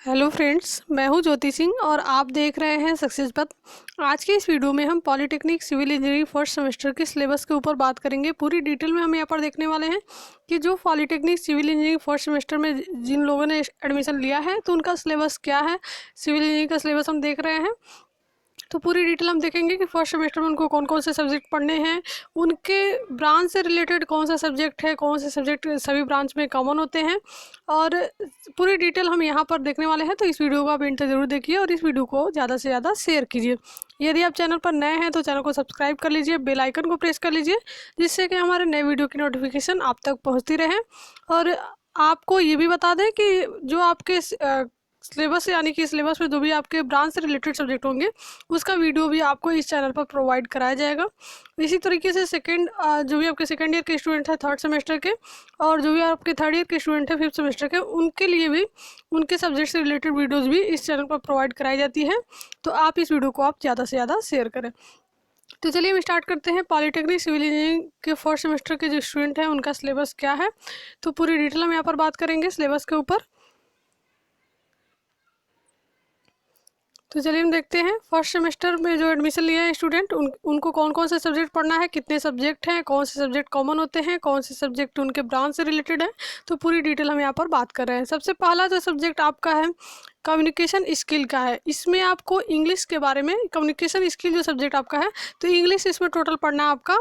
Hello friends, मैं हूं ज्योति सिंह और आप देख रहे हैं सक्सेस पथ। आज के इस वीडियो में हम polytechnic civil engineering first semester के सिलेबस के ऊपर बात करेंगे। पूरी डिटेल में हम यहाँ पर देखने वाले हैं कि जो polytechnic civil engineering first semester में जिन लोगों ने एडमिशन लिया है तो उनका सिलेबस क्या है। सिविल इंजीनियरिंग का सिलेबस हम देख रहे हैं, तो पूरी डिटेल हम देखेंगे कि फर्स्ट सेमेस्टर में उनको कौन कौन से सब्जेक्ट पढ़ने हैं, उनके ब्रांच से रिलेटेड कौन सा सब्जेक्ट है, कौन से सब्जेक्ट सभी ब्रांच में कॉमन होते हैं, और पूरी डिटेल हम यहाँ पर देखने वाले हैं। तो इस वीडियो को आप एंड तक जरूर देखिए और इस वीडियो को ज़्यादा से ज़्यादा शेयर कीजिए। यदि आप चैनल पर नए हैं तो चैनल को सब्सक्राइब कर लीजिए, बेल आइकन को प्रेस कर लीजिए, जिससे कि हमारे नए वीडियो की नोटिफिकेशन आप तक पहुँचती रहे। और आपको ये भी बता दें कि जो आपके सिलेबस यानी कि सिलेबस में जो भी आपके ब्रांच से रिलेटेड सब्जेक्ट होंगे उसका वीडियो भी आपको इस चैनल पर प्रोवाइड कराया जाएगा। इसी तरीके से जो भी आपके सेकेंड ईयर के स्टूडेंट हैं थर्ड सेमेस्टर के, और जो भी आपके थर्ड ईयर के स्टूडेंट हैं फिफ्थ सेमेस्टर के, उनके लिए भी उनके सब्जेक्ट से रिलेटेड वीडियोज़ भी इस चैनल पर प्रोवाइड कराई जाती है। तो आप इस वीडियो को आप ज़्यादा से ज़्यादा शेयर करें। तो चलिए हम स्टार्ट करते हैं। पॉलिटेक्निक सिविल इंजीनियरिंग के फर्स्ट सेमेस्टर के जो स्टूडेंट हैं उनका सिलेबस क्या है, तो पूरी डिटेल हम यहाँ पर बात करेंगे सिलेबस के ऊपर। तो चलिए हम देखते हैं फर्स्ट सेमेस्टर में जो एडमिशन लिया है स्टूडेंट उनको कौन कौन से सब्जेक्ट पढ़ना है, कितने सब्जेक्ट हैं, कौन से सब्जेक्ट कॉमन होते हैं, कौन से सब्जेक्ट उनके ब्रांच से रिलेटेड है। तो पूरी डिटेल हम यहाँ पर बात कर रहे हैं। सबसे पहला जो सब्जेक्ट आपका है कम्युनिकेशन स्किल का है। इसमें आपको इंग्लिश के बारे में, कम्युनिकेशन स्किल जो सब्जेक्ट आपका है, तो इंग्लिश इसमें टोटल पढ़ना है आपका।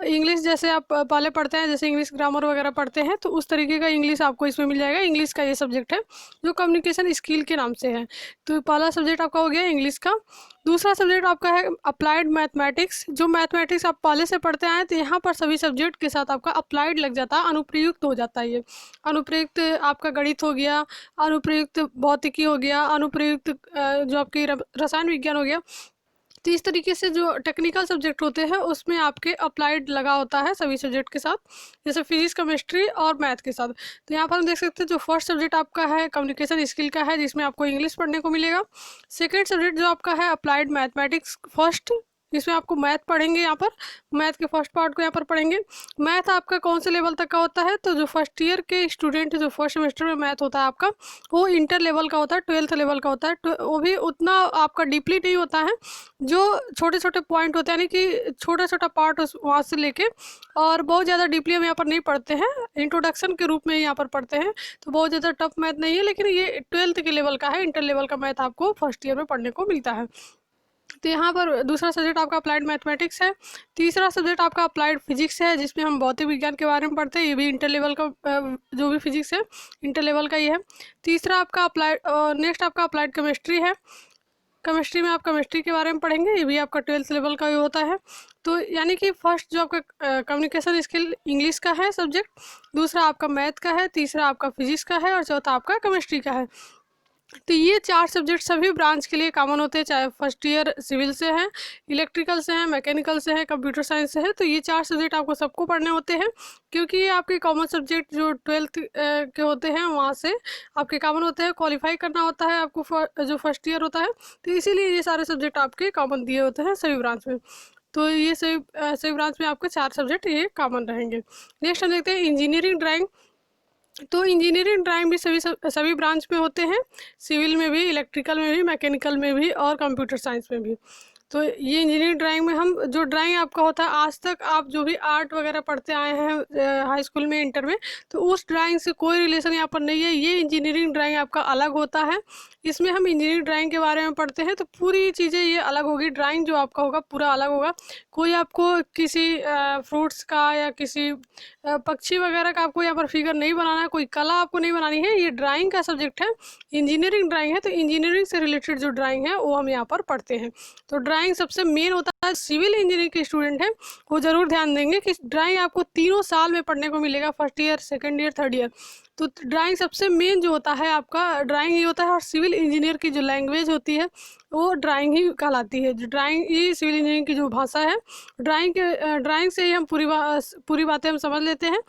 इंग्लिश जैसे आप पहले पढ़ते हैं, जैसे इंग्लिश ग्रामर वगैरह पढ़ते हैं, तो उस तरीके का इंग्लिश आपको इसमें मिल जाएगा। इंग्लिश का ये सब्जेक्ट है जो कम्युनिकेशन स्किल के नाम से है। तो पहला सब्जेक्ट आपका हो गया इंग्लिश का। दूसरा सब्जेक्ट आपका है अप्लाइड मैथमेटिक्स। जो मैथमेटिक्स आप पहले से पढ़ते आए तो यहाँ पर सभी सब्जेक्ट के साथ आपका अप्लाइड लग जाता है, अनुप्रयुक्त हो जाता है। ये अनुप्रयुक्त आपका गणित हो गया, अनुप्रयुक्त भौतिकी हो गया, अनुप्रयुक्त जो आपकी रसायन विज्ञान हो गया। तो इस तरीके से जो टेक्निकल सब्जेक्ट होते हैं उसमें आपके अप्लाइड लगा होता है सभी सब्जेक्ट के साथ, जैसे फिजिक्स, केमिस्ट्री और मैथ के साथ। तो यहाँ पर हम देख सकते हैं जो फर्स्ट सब्जेक्ट आपका है कम्युनिकेशन स्किल का है, जिसमें आपको इंग्लिश पढ़ने को मिलेगा। सेकेंड सब्जेक्ट जो आपका है अप्लाइड मैथमेटिक्स फर्स्ट, इसमें आपको मैथ पढ़ेंगे। यहाँ पर मैथ के फर्स्ट पार्ट को यहाँ पर पढ़ेंगे। मैथ आपका कौन से लेवल तक का होता है, तो जो फर्स्ट ईयर के स्टूडेंट जो फर्स्ट सेमेस्टर में मैथ होता है आपका, वो इंटर लेवल का होता है, 12th लेवल का होता है। वो भी उतना आपका डीपली नहीं होता है, जो छोटे छोटे पॉइंट होते हैं, यानी कि छोटा छोटा पार्ट उस वहाँ से लेके, और बहुत ज़्यादा डीपली हम यहाँ पर नहीं पढ़ते हैं, इंट्रोडक्शन के रूप में यहाँ पर पढ़ते हैं। तो बहुत ज़्यादा टफ मैथ नहीं है, लेकिन ये 12th के लेवल का है, इंटर लेवल का मैथ आपको फर्स्ट ईयर में पढ़ने को मिलता है। तो यहाँ पर दूसरा सब्जेक्ट आपका अप्लाइड मैथमेटिक्स है। तीसरा सब्जेक्ट आपका अप्लाइड फिजिक्स है, जिसमें हम भौतिक विज्ञान के बारे में पढ़ते हैं। ये भी इंटर लेवल का, जो भी फिजिक्स है इंटर लेवल का ही है। तीसरा आपका अप्लाइड, नेक्स्ट आपका अप्लाइड केमिस्ट्री है। केमिस्ट्री में आप केमिस्ट्री के बारे में पढ़ेंगे, ये भी आपका 12th लेवल का ही होता है। तो यानी कि फर्स्ट जो आपका कम्युनिकेशन स्किल इंग्लिश का है सब्जेक्ट, दूसरा आपका मैथ का है, तीसरा आपका फिजिक्स का है, और चौथा आपका केमिस्ट्री का है। तो ये चार सब्जेक्ट सभी ब्रांच के लिए कॉमन होते हैं, चाहे फर्स्ट ईयर सिविल से हैं, इलेक्ट्रिकल से हैं, मैकेनिकल से हैं, कंप्यूटर साइंस से है। तो ये चार सब्जेक्ट आपको सबको पढ़ने होते हैं, क्योंकि ये आपके कॉमन सब्जेक्ट जो 12th के होते हैं वहाँ से आपके कॉमन होते हैं। क्वालिफाई करना होता है आपको जो फर्स्ट ईयर होता है, तो इसीलिए ये सारे सब्जेक्ट आपके कॉमन दिए होते हैं सभी ब्रांच में। तो ये सभी ब्रांच में आपके चार सब्जेक्ट ये कॉमन रहेंगे। नेक्स्ट हम देखते हैं इंजीनियरिंग ड्राइंग। तो इंजीनियरिंग ड्राइंग भी सभी ब्रांच में होते हैं, सिविल में भी, इलेक्ट्रिकल में भी, मैकेनिकल में भी, और कंप्यूटर साइंस में भी। तो ये इंजीनियरिंग ड्राइंग में हम जो ड्राइंग आपका होता है, आज तक आप जो भी आर्ट वगैरह पढ़ते आए हैं हाई स्कूल में, इंटर में, तो उस ड्राइंग से कोई रिलेशन यहाँ पर नहीं है। ये इंजीनियरिंग ड्राइंग आपका अलग होता है। इसमें हम इंजीनियरिंग ड्राइंग के बारे में पढ़ते हैं, तो पूरी चीज़ें ये अलग होगी। ड्राइंग जो आपका होगा पूरा अलग होगा। कोई आपको किसी फ्रूट्स का या किसी पक्षी वगैरह का आपको यहाँ पर फिगर नहीं बनाना है, कोई कला आपको नहीं बनानी है। ये ड्राइंग का सब्जेक्ट है, इंजीनियरिंग ड्राइंग है। तो इंजीनियरिंग से रिलेटेड जो ड्राइंग है वो हम यहाँ पर पढ़ते हैं। तो ड्राइंग सबसे मेन होता है। सिविल इंजीनियरिंग के स्टूडेंट हैं वो जरूर ध्यान देंगे कि ड्राइंग आपको तीनों साल में पढ़ने को मिलेगा, first year, second year, third year. तो ड्राइंग सबसे मेन जो होता है आपका, ड्राइंग ही होता है। और सिविल इंजीनियर की जो लैंग्वेज होती है वो ड्राइंग ही कहलाती है। जो ड्राइंग ही सिविल इंजीनियरिंग की जो भाषा है, ड्राइंग से ही हम पूरी बातें हम समझ लेते हैं।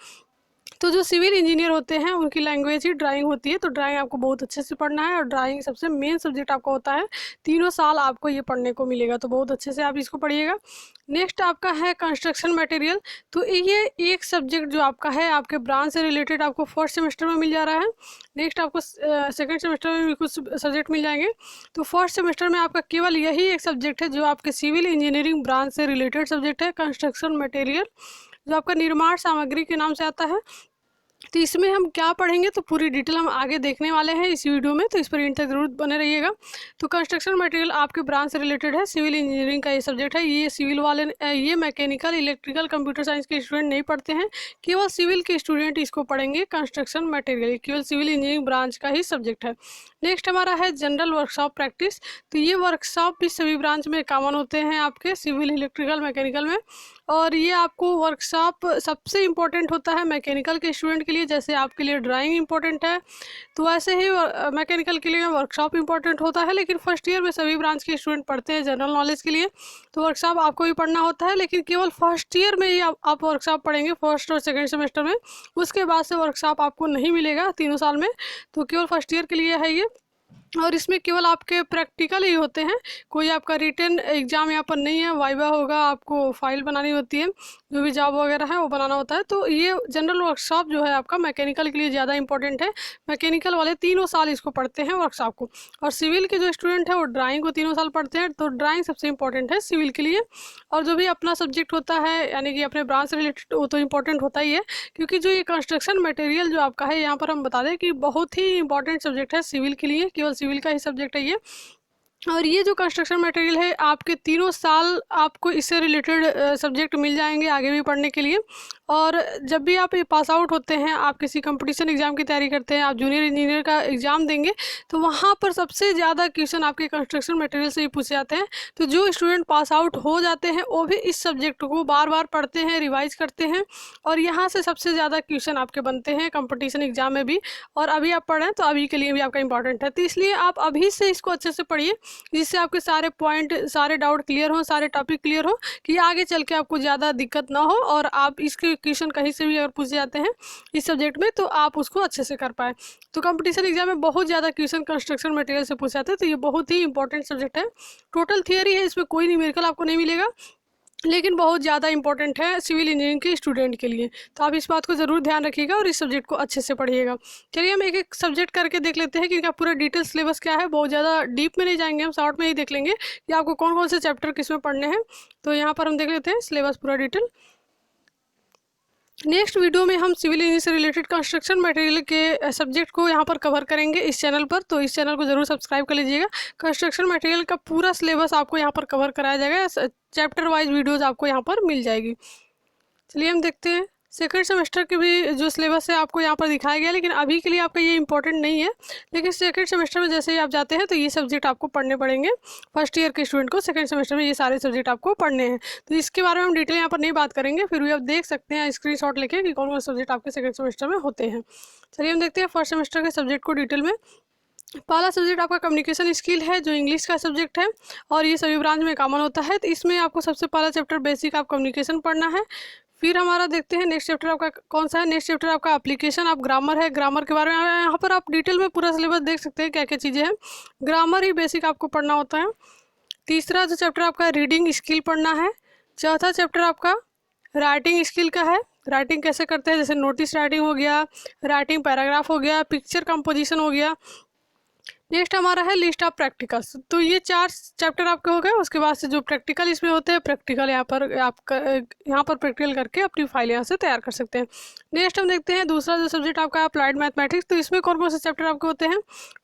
तो जो सिविल इंजीनियर होते हैं उनकी लैंग्वेज ही ड्राइंग होती है, तो ड्राइंग आपको बहुत अच्छे से पढ़ना है और ड्राइंग सबसे मेन सब्जेक्ट आपका होता है। तीनों साल आपको ये पढ़ने को मिलेगा, तो बहुत अच्छे से आप इसको पढ़िएगा। नेक्स्ट आपका है कंस्ट्रक्शन मटेरियल। तो ये एक सब्जेक्ट जो आपका है आपके ब्रांच से रिलेटेड आपको फर्स्ट सेमेस्टर में मिल जा रहा है। नेक्स्ट आपको सेकेंड सेमेस्टर में भी कुछ सब्जेक्ट मिल जाएंगे। तो फर्स्ट सेमेस्टर में आपका केवल यही एक सब्जेक्ट है जो आपके सिविल इंजीनियरिंग ब्रांच से रिलेटेड सब्जेक्ट है, कंस्ट्रक्शन मटेरियल, जो आपका निर्माण सामग्री के नाम से आता है। तो इसमें हम क्या पढ़ेंगे तो पूरी डिटेल हम आगे देखने वाले हैं इस वीडियो में, तो इस पर एंड तक जरूर बने रहिएगा। तो कंस्ट्रक्शन मटेरियल आपके ब्रांच से रिलेटेड है, सिविल इंजीनियरिंग का ये सब्जेक्ट है। ये सिविल वाले ये मैकेनिकल, इलेक्ट्रिकल, कंप्यूटर साइंस के स्टूडेंट नहीं पढ़ते हैं, केवल सिविल के स्टूडेंट इसको पढ़ेंगे। कंस्ट्रक्शन मटेरियल केवल सिविल इंजीनियरिंग ब्रांच का ही सब्जेक्ट है। नेक्स्ट हमारा है जनरल वर्कशॉप प्रैक्टिस। तो ये वर्कशॉप भी सभी ब्रांच में कॉमन होते हैं आपके सिविल, इलेक्ट्रिकल, मैकेनिकल में। और ये आपको वर्कशॉप सबसे इम्पोर्टेंट होता है मैकेनिकल के स्टूडेंट के लिए, जैसे आपके लिए ड्राइंग इंपॉर्टेंट है तो वैसे ही मैकेनिकल के लिए वर्कशॉप इंपॉर्टेंट होता है। लेकिन फर्स्ट ईयर में सभी ब्रांच के स्टूडेंट पढ़ते हैं जनरल नॉलेज के लिए, तो वर्कशॉप आपको भी पढ़ना होता है, लेकिन केवल फर्स्ट ईयर में ही आप वर्कशॉप पढ़ेंगे, फर्स्ट और सेकेंड सेमेस्टर में। उसके बाद से वर्कशॉप आपको नहीं मिलेगा तीनों साल में, तो केवल फर्स्ट ईयर के लिए है ये। और इसमें केवल आपके प्रैक्टिकल ही होते हैं, कोई आपका रिटन एग्जाम यहाँ पर नहीं है। वाइवा होगा, आपको फाइल बनानी होती है, जो भी जॉब वगैरह है वो बनाना होता है। तो ये जनरल वर्कशॉप जो है आपका मैकेनिकल के लिए ज़्यादा इंपॉर्टेंट है। मैकेनिकल वाले तीनों साल इसको पढ़ते हैं वर्कशॉप को, और सिविल के जो स्टूडेंट है वो ड्राइंग को तीनों साल पढ़ते हैं। तो ड्राइंग सबसे इंपॉर्टेंट है सिविल के लिए। और जो भी अपना सब्जेक्ट होता है यानी कि अपने ब्रांच से रिलेटेड, वो तो इंपॉर्टेंट होता ही है, क्योंकि जो ये कंस्ट्रक्शन मटेरियल जो आपका है, यहाँ पर हम बता दें कि बहुत ही इंपॉर्टेंट सब्जेक्ट है सिविल के लिए, केवल सिविल का ही सब्जेक्ट है ये। और ये जो कंस्ट्रक्शन मटेरियल है आपके तीनों साल आपको इससे रिलेटेड सब्जेक्ट मिल जाएंगे आगे भी पढ़ने के लिए। और जब भी आप पास आउट होते हैं, आप किसी कंपटीशन एग्जाम की तैयारी करते हैं, आप जूनियर इंजीनियर का एग्ज़ाम देंगे, तो वहाँ पर सबसे ज़्यादा क्वेश्चन आपके कंस्ट्रक्शन मटेरियल से ही पूछे जाते हैं। तो जो स्टूडेंट पास आउट हो जाते हैं वो भी इस सब्जेक्ट को बार बार पढ़ते हैं, रिवाइज करते हैं, और यहाँ से सबसे ज़्यादा क्वेश्चन आपके बनते हैं कंपटीशन एग्जाम में भी। और अभी आप पढ़ें तो अभी के लिए भी आपका इंपॉर्टेंट है, तो इसलिए आप अभी से इसको अच्छे से पढ़िए, जिससे आपके सारे पॉइंट, सारे डाउट क्लियर हो, सारे टॉपिक क्लियर हो, कि आगे चल के आपको ज़्यादा दिक्कत ना हो, और आप इसके क्वेश्चन कहीं से भी अगर पूछे जाते हैं इस सब्जेक्ट में तो आप उसको अच्छे से कर पाए। तो कंपटीशन एग्जाम में बहुत ज़्यादा क्वेश्चन कंस्ट्रक्शन मटेरियल से पूछे जाते हैं, तो ये बहुत ही इंपॉर्टेंट सब्जेक्ट है। टोटल थियरी है, इसमें कोई न्यूमेरिकल आपको नहीं मिलेगा, लेकिन बहुत ज़्यादा इंपॉर्टेंट है सिविल इंजीनियरिंग के स्टूडेंट के लिए। तो आप इस बात को ज़रूर ध्यान रखिएगा और इस सब्जेक्ट को अच्छे से पढ़िएगा। चलिए हम एक एक सब्जेक्ट करके देख लेते हैं कि इनका पूरा डिटेल सिलेबस क्या है। बहुत ज़्यादा डीप में नहीं जाएंगे, हम शॉर्ट में ही देख लेंगे कि आपको कौन कौन से चैप्टर किस में पढ़ने हैं। तो यहाँ पर हम देख लेते हैं सिलेबस पूरा डिटेल। नेक्स्ट वीडियो में हम सिविल इंजीनियरिंग से रिलेटेड कंस्ट्रक्शन मटेरियल के सब्जेक्ट को यहाँ पर कवर करेंगे इस चैनल पर, तो इस चैनल को ज़रूर सब्सक्राइब कर लीजिएगा। कंस्ट्रक्शन मटेरियल का पूरा सिलेबस आपको यहाँ पर कवर कराया जाएगा, चैप्टर वाइज वीडियोस आपको यहाँ पर मिल जाएगी। चलिए हम देखते हैं सेकंड सेमेस्टर के भी जो सिलेबस है आपको यहाँ पर दिखाया गया, लेकिन अभी के लिए आपका ये इंपॉर्टेंट नहीं है। लेकिन सेकंड सेमेस्टर में जैसे ही आप जाते हैं तो ये सब्जेक्ट आपको पढ़ने पड़ेंगे। फर्स्ट ईयर के स्टूडेंट को सेकंड सेमेस्टर में ये सारे सब्जेक्ट आपको पढ़ने हैं, तो इसके बारे में हम डिटेल यहाँ पर नहीं बात करेंगे, फिर भी आप देख सकते हैं स्क्रीनशॉट लेके कि कौन कौन सब्जेक्ट आपके सेकंड सेमेस्टर में होते हैं। चलिए हम देखते हैं फर्स्ट सेमेस्टर के सब्जेक्ट को डिटेल में। पहला सब्जेक्ट आपका कम्युनिकेशन स्किल है, जो इंग्लिश का सब्जेक्ट है, और ये सभी ब्रांच में कॉमन होता है। तो इसमें आपको सबसे पहला चैप्टर बेसिक आप कम्युनिकेशन पढ़ना है। फिर हमारा देखते हैं नेक्स्ट चैप्टर आपका कौन सा है। नेक्स्ट चैप्टर आपका एप्लीकेशन, आप ग्रामर है, ग्रामर के बारे में यहाँ पर आप डिटेल में पूरा सिलेबस देख सकते हैं क्या क्या चीज़ें हैं। ग्रामर ही बेसिक आपको पढ़ना होता है। तीसरा जो चैप्टर आपका रीडिंग स्किल पढ़ना है। चौथा चैप्टर आपका राइटिंग स्किल का है, राइटिंग कैसे करते हैं, जैसे नोटिस राइटिंग हो गया, राइटिंग पैराग्राफ हो गया, पिक्चर कंपोजिशन हो गया। नेक्स्ट हमारा है लिस्ट ऑफ प्रैक्टिकल्स। तो ये 4 चैप्टर आपके हो गए। उसके बाद से जो प्रैक्टिकल इसमें होते हैं, प्रैक्टिकल यहाँ पर प्रैक्टिकल करके अपनी फाइल यहाँ से तैयार कर सकते हैं। नेक्स्ट हम देखते हैं दूसरा जो सब्जेक्ट आपका है अप्लाइड मैथमेटिक्स। तो इसमें कौन कौन से चैप्टर आपके होते हैं।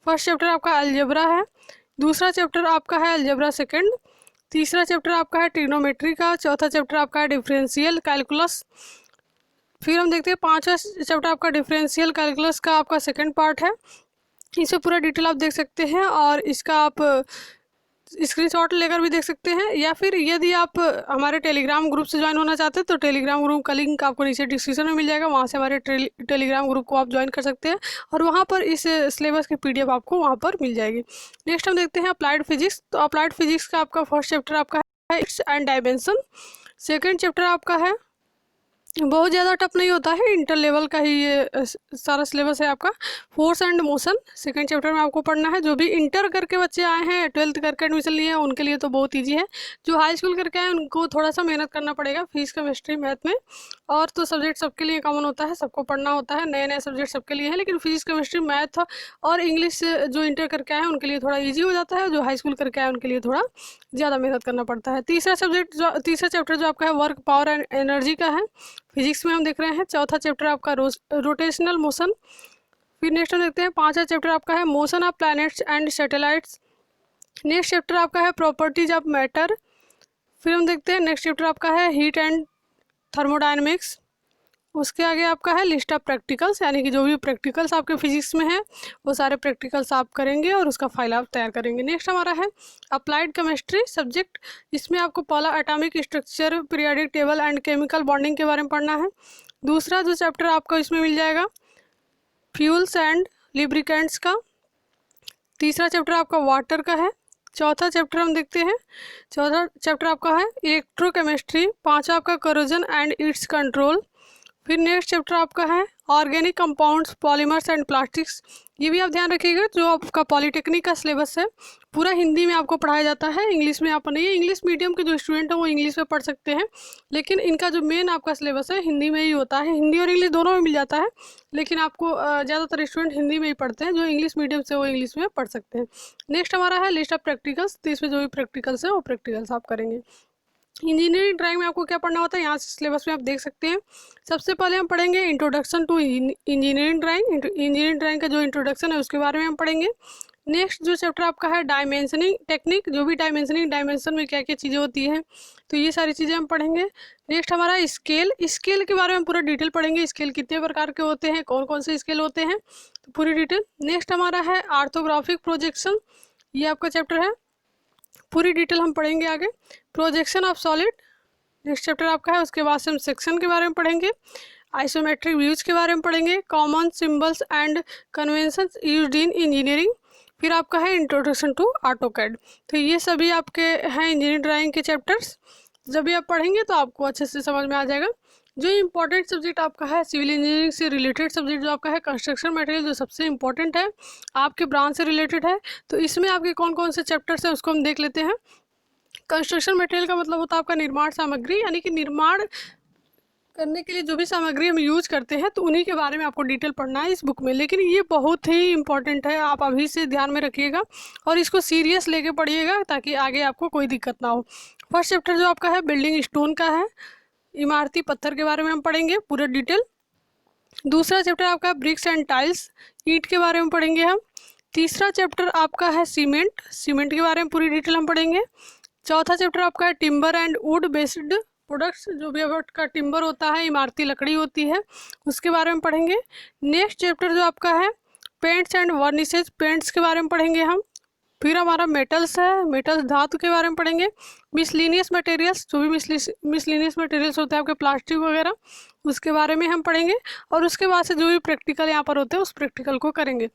फर्स्ट चैप्टर आपका अलजेब्रा है, दूसरा चैप्टर आपका है अलजेब्रा सेकेंड, तीसरा चैप्टर आपका है ट्रिग्नोमेट्री का, चौथा चैप्टर आपका है डिफरेंशियल कैलकुलस। फिर हम देखते हैं पाँचवा चैप्टर आपका डिफरेंशियल कैलकुलस का आपका सेकेंड पार्ट है। इसे पूरा डिटेल आप देख सकते हैं, और इसका आप स्क्रीनशॉट लेकर भी देख सकते हैं, या फिर यदि आप हमारे टेलीग्राम ग्रुप से ज्वाइन होना चाहते हैं तो टेलीग्राम ग्रुप का लिंक आपको नीचे डिस्क्रिप्शन में मिल जाएगा, वहाँ से हमारे टेलीग्राम ग्रुप को आप ज्वाइन कर सकते हैं, और वहाँ पर इस सिलेबस की PDF आपको वहाँ पर मिल जाएगी। नेक्स्ट हम देखते हैं अप्लाइड फिजिक्स। तो अप्लाइड फिजिक्स का आपका फर्स्ट चैप्टर आपका है it's and dimension, second chapter आपका है बहुत ज़्यादा टफ नहीं होता है, इंटर लेवल का ही ये सारा सिलेबस है आपका। Force and motion second chapter में आपको पढ़ना है। जो भी इंटर करके बच्चे आए हैं, 12th करके एडमिशन लिए हैं, उनके लिए तो बहुत ईजी है। जो हाई स्कूल करके आए हैं उनको थोड़ा सा मेहनत करना पड़ेगा फिजिक्स केमिस्ट्री मैथ में। और तो सब्जेक्ट सबके लिए कॉमन होता है, सबको पढ़ना होता है, नए नए सब्जेक्ट सबके लिए है। लेकिन फिजिक्स केमिस्ट्री मैथ और इंग्लिश जो इंटर करके आए हैं उनके लिए थोड़ा ईजी हो जाता है, जो हाई स्कूल करके आए हैं उनके लिए थोड़ा ज़्यादा मेहनत करना पड़ता है। तीसरा चैप्टर जो आपका है वर्क पावर एंड एनर्जी का है, फिजिक्स में हम देख रहे हैं। चौथा चैप्टर आपका रोटेशनल मोशन। फिर नेक्स्ट हम देखते हैं 5वां चैप्टर आपका है motion of planets and satellites. Next chapter आपका है प्रॉपर्टीज ऑफ मैटर। फिर हम देखते हैं नेक्स्ट चैप्टर आपका है हीट एंड थर्मोडायनेमिक्स। उसके आगे आपका है लिस्ट ऑफ प्रैक्टिकल्स, यानी कि जो भी प्रैक्टिकल्स आपके फिजिक्स में हैं वो सारे प्रैक्टिकल्स आप करेंगे और उसका फाइल आप तैयार करेंगे। नेक्स्ट हमारा है अप्लाइड केमिस्ट्री सब्जेक्ट। इसमें आपको पहला atomic structure, periodic table and chemical bonding के बारे में पढ़ना है। दूसरा जो चैप्टर आपको इसमें मिल जाएगा फ्यूल्स एंड लिब्रिकेंट्स का। तीसरा चैप्टर आपका वाटर का है। चौथा चैप्टर हम देखते हैं, चौथा चैप्टर आपका है इलेक्ट्रोकेमिस्ट्री। पांचवा आपका करोजन एंड इट्स कंट्रोल। फिर नेक्स्ट चैप्टर आपका है organic compounds, polymers and plastics. ये भी आप ध्यान रखिएगा, जो आपका पॉलीटेक्निक का सिलेबस है पूरा हिंदी में आपको पढ़ाया जाता है, इंग्लिश में आप नहीं। इंग्लिश मीडियम के जो स्टूडेंट हैं वो इंग्लिश में पढ़ सकते हैं, लेकिन इनका जो मेन आपका सिलेबस है हिंदी में ही होता है। हिंदी और इंग्लिश दोनों में मिल जाता है, लेकिन आपको ज़्यादातर स्टूडेंट हिंदी में ही पढ़ते हैं। जो इंग्लिश मीडियम से वो इंग्लिश में पढ़ सकते हैं। नेक्स्ट हमारा है लिस्ट ऑफ प्रैक्टिकल्स। तो इसमें जो भी प्रैक्टिकल्स है वो प्रैक्टिकल्स आप करेंगे। इंजीनियरिंग ड्राइंग में आपको क्या पढ़ना होता है, यहाँ से सिलेबस में आप देख सकते हैं। सबसे पहले हम पढ़ेंगे introduction to engineering drawing. Engineering drawing का जो इंट्रोडक्शन है उसके बारे में हम पढ़ेंगे। नेक्स्ट जो चैप्टर आपका है डायमेंशनिंग टेक्निक, जो भी डायमेंशन में क्या क्या चीज़ें होती हैं, तो ये सारी चीज़ें हम पढ़ेंगे। नेक्स्ट हमारा स्केल के बारे में पूरा डिटेल पढ़ेंगे। स्केल कितने प्रकार के होते हैं, कौन कौन से स्केल होते हैं, तो पूरी डिटेल। नेक्स्ट हमारा है ऑर्थोग्राफिक प्रोजेक्शन, ये आपका चैप्टर है, पूरी डिटेल हम पढ़ेंगे आगे। Projection of solid next chapter आपका है। उसके बाद से हम सेक्शन के बारे में पढ़ेंगे, आइसोमेट्रिक व्यूज के बारे में पढ़ेंगे, common symbols and conventions used in engineering. फिर आपका है इंट्रोडक्शन टू ऑटोकैड। तो ये सभी आपके हैं इंजीनियरिंग ड्राइंग के चैप्टर्स। जब भी आप पढ़ेंगे तो आपको अच्छे से समझ में आ जाएगा। जो इंपॉर्टेंट सब्जेक्ट आपका है सिविल इंजीनियरिंग से रिलेटेड सब्जेक्ट जो आपका है कंस्ट्रक्शन मटेरियल, जो सबसे इंपॉर्टेंट है, आपके ब्रांच से रिलेटेड है, तो इसमें आपके कौन कौन से चैप्टर्स हैं उसको हम देख लेते हैं। कंस्ट्रक्शन मटेरियल का मतलब होता है आपका निर्माण सामग्री, यानी कि निर्माण करने के लिए जो भी सामग्री हम यूज करते हैं तो उन्हीं के बारे में आपको डिटेल पढ़ना है इस बुक में। लेकिन ये बहुत ही इंपॉर्टेंट है, आप अभी से ध्यान में रखिएगा और इसको सीरियस लेके पढ़िएगा ताकि आगे आपको कोई दिक्कत ना हो। फर्स्ट चैप्टर जो आपका है बिल्डिंग स्टोन का है, इमारती पत्थर के बारे में हम पढ़ेंगे पूरा डिटेल। दूसरा चैप्टर आपका ब्रिक्स एंड टाइल्स, ईंट के बारे में पढ़ेंगे हम। तीसरा चैप्टर आपका है सीमेंट के बारे में पूरी डिटेल हम पढ़ेंगे। चौथा चैप्टर आपका है timber and would based products, जो भी आपका टिम्बर होता है, इमारती लकड़ी होती है, उसके बारे में पढ़ेंगे। नेक्स्ट चैप्टर जो आपका है पेंट्स एंड वर्निशेज, पेंट्स के बारे में पढ़ेंगे हम। फिर हमारा मेटल्स है, मेटल्स धातु के बारे में पढ़ेंगे। मिसलिनियस मटेरियल्स, जो भी मिसलिनियस मटेरियल्स होते हैं आपके प्लास्टिक वगैरह, उसके बारे में हम पढ़ेंगे। और उसके बाद से जो भी प्रैक्टिकल यहाँ पर होते हैं उस प्रैक्टिकल को करेंगे।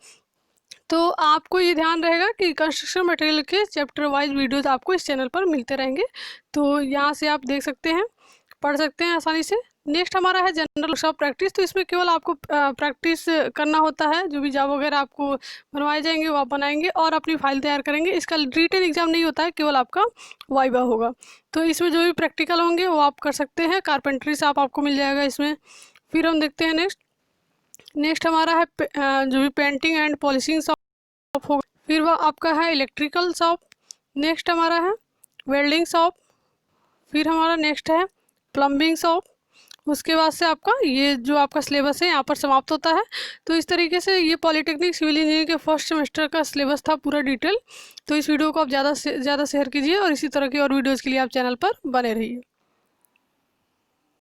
तो आपको ये ध्यान रहेगा कि कंस्ट्रक्शन मटेरियल के चैप्टर वाइज वीडियोस आपको इस चैनल पर मिलते रहेंगे, तो यहाँ से आप देख सकते हैं, पढ़ सकते हैं आसानी से। नेक्स्ट हमारा है जनरल वर्कशॉप प्रैक्टिस, तो इसमें केवल आपको प्रैक्टिस करना होता है। जो भी जॉब वगैरह आपको बनवाए जाएंगे वो आप बनाएंगे और अपनी फाइल तैयार करेंगे। इसका रिटन एग्जाम नहीं होता है, केवल आपका वाइवा होगा। तो इसमें जो भी प्रैक्टिकल होंगे वो आप कर सकते हैं। कारपेंट्री शॉप आपको मिल जाएगा इसमें। फिर हम देखते हैं नेक्स्ट हमारा है जो भी पेंटिंग एंड पॉलिशिंग शॉप होगा। फिर वह आपका है इलेक्ट्रिकल शॉप। नेक्स्ट हमारा है वेल्डिंग शॉप। फिर हमारा नेक्स्ट है प्लम्बिंग शॉप। उसके बाद से आपका ये जो आपका सिलेबस है यहाँ पर समाप्त होता है। तो इस तरीके से ये पॉलिटेक्निक सिविल इंजीनियरिंग के फर्स्ट सेमेस्टर का सिलेबस था पूरा डिटेल। तो इस वीडियो को आप ज़्यादा से ज़्यादा शेयर कीजिए और इसी तरह की और वीडियोज़ के लिए आप चैनल पर बने रहिए।